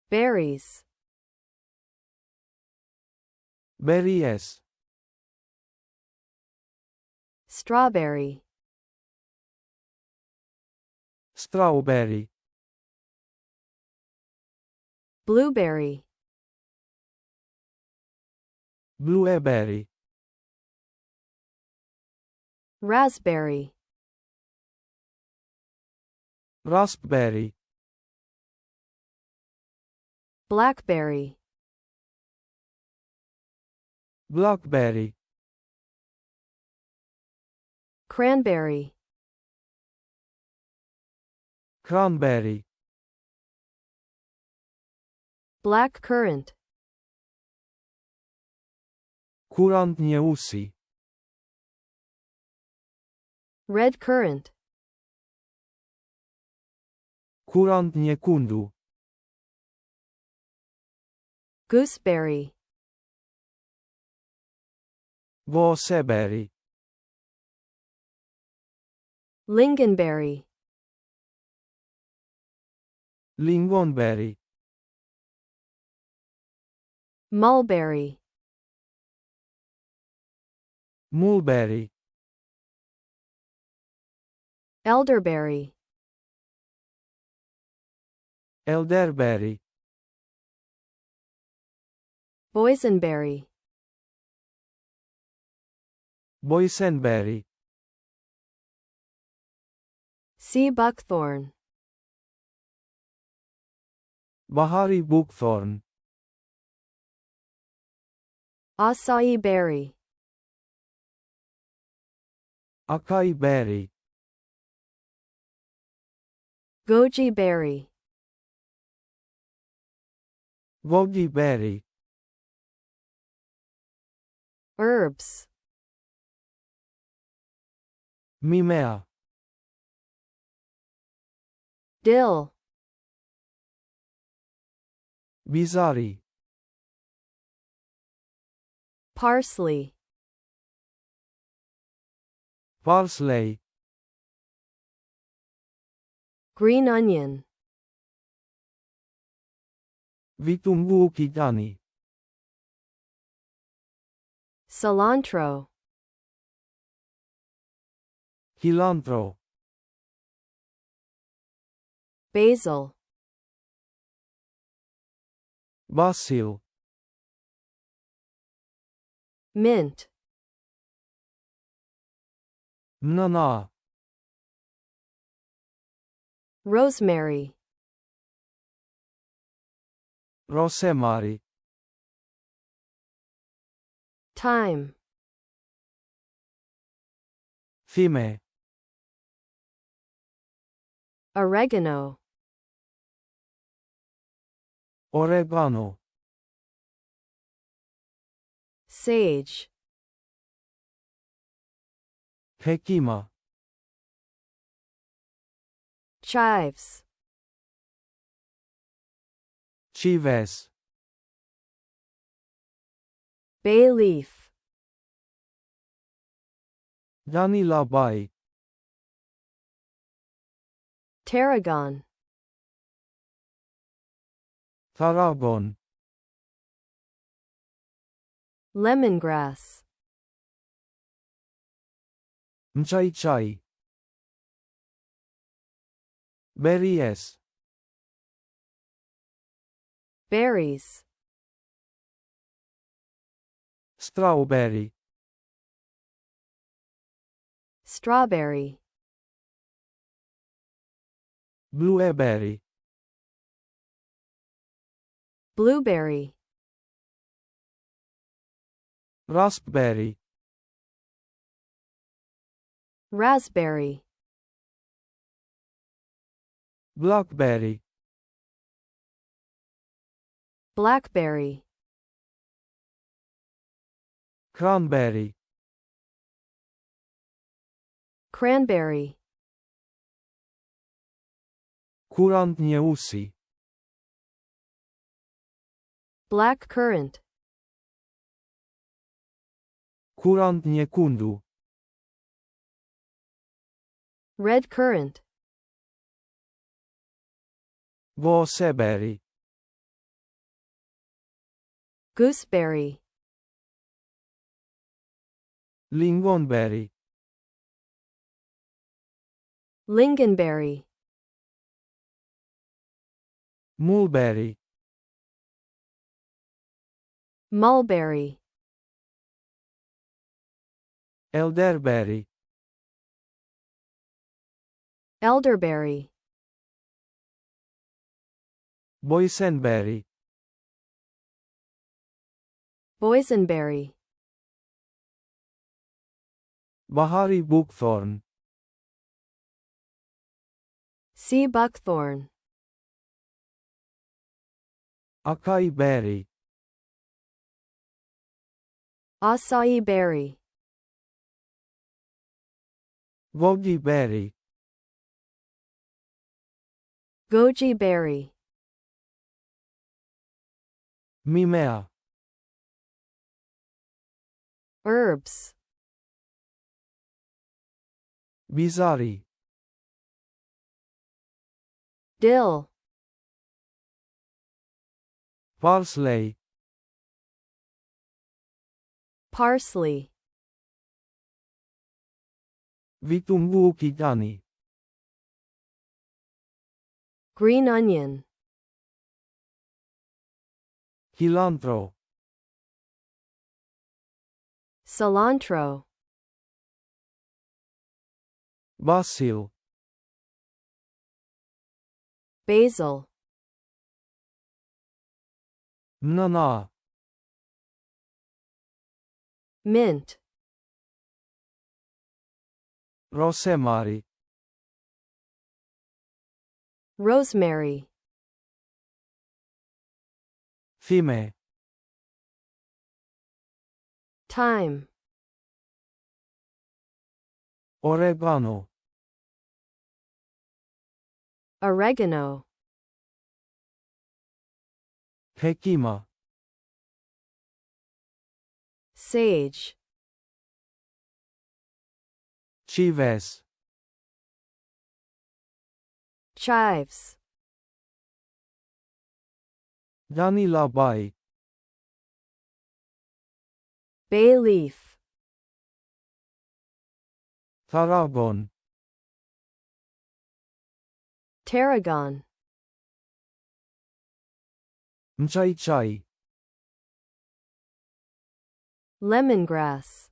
berries, berries, strawberry, strawberry, blueberry, blueberry, raspberry, raspberry, blackberry, blackberry, cranberry, cranberry, black currant, kurant nieusi, red currant, kurant nyekundu, gooseberry, gooseberry, lingonberry, lingonberry, mulberry, mulberry, elderberry, elderberry, boysenberry, boysenberry, sea buckthorn, bahari buckthorn, acai berry, acai berry, goji berry, goji berry, herbs, mimea, dill, bizari, parsley, parsley, green onion, vitunguu kijani, cilantro, cilantro, basil, basil, mint, mnana, rosemary, rosemary, thyme, thyme, oregano, oregano, sage, hekima, chives, chives, bay leaf, danilabai, tarragon, tarragon, lemongrass, mchaichai, berries, berries, strawberry, strawberry, blueberry, blueberry, raspberry, raspberry, blackberry, blackberry, cranberry, cranberry, kurant nieusi, black currant, kurant nyekundu, red currant, gooseberry, gooseberry, lingonberry, lingonberry, mulberry, mulberry, elderberry, elderberry, boysenberry, boysenberry, bahari buckthorn, sea buckthorn, acai berry, acai berry, goji berry, goji berry, mimea, herbs, bizarri, dill, parsley, parsley, vitunguu kijani, green onion, cilantro, cilantro, basil, basil, nana, mint, rosemary, rosemary, thyme, thyme, oregano, oregano, hekima, sage, chives, chives, vanilla bay, bay leaf, tarragon, tarragon, mchaichai, lemongrass,